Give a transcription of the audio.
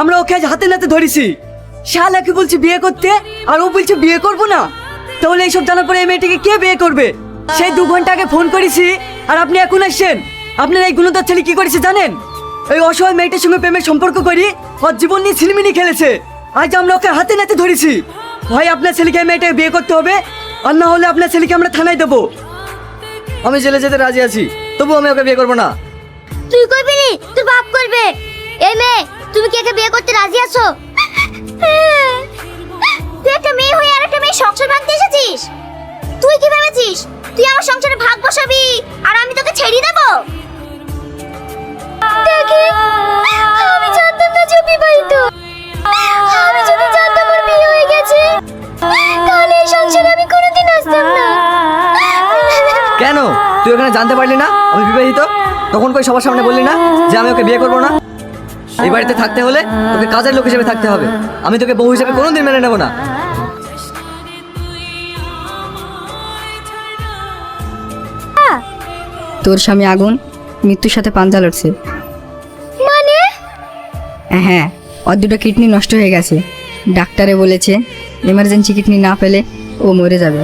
আমরা ওকে আজ হাতে নাতে ধরেছি। শালাকে বলছি বিয়ে করতে আর ও বলছে বিয়ে করবো না। তাহলে এইসব জানার পরে এই মেয়েটিকে কে বিয়ে করবে? সেই 2 ঘন্টা আগে ফোন করেছি আর আপনি এখন আসছেন। আপনার এই গুণদার ছেলে কি করেছে জানেন? ওই অসহায় মেয়েটার সঙ্গে প্রেমের সম্পর্ক করি ওর জীবন নিয়ে ছিনিমিনি খেলেছে। আজ আমরা ওকে হাতে নাতে ধরেছি। ভাই আপনার ছেলেকে এই মেয়েটাকে বিয়ে করতে হবে, আর না হলে আপনার ছেলেকে আমরা থানায় দেবো। আমি জেলে যেতে রাজি আছি, তবু আমি ওকে বিয়ে করবো না। তুই করবি নি, তোর বাপ করবে। এই মেয়ে, তুমি কি একে বিয়ে করতে রাজি আছো? তুই একটা মেয়ে হয়ে আর একটা মেয়ে সংসার ভাঙতে এসেছিস। তুই কি ভেবেছিস তুই আমার সংসারে ভাগ বসাবি আর আমি তোকে ছেড়ে দেবো? দেখি, আমি জানতাম না যে বিবাহিত। আমি যদি জানতাম ওর বিয়ে হয়ে গেছে, তাহলে এই সংসারে আমি কোনোদিন আসতাম না। কেন তুই ওখানে জানতে পারলি না আমি বিবাহিত? তখন কই সবার সামনে বললি না যে আমি ওকে বিয়ে করবো না? এই বাড়িতে থাকতে হলে তোকে কাজের লোক হিসেবে থাকতে হবে। আমি তোকে বউ হিসেবে কোনোদিন মেনে নেবো না। তোর স্বামী আগুন মৃত্যুর সাথে পাঞ্জা লড়ছে। মানে? হ্যাঁ, ওর 2টো কিডনি নষ্ট হয়ে গেছে। ডাক্তারে বলেছে এমার্জেন্সি কিডনি না পেলে ও মরে যাবে।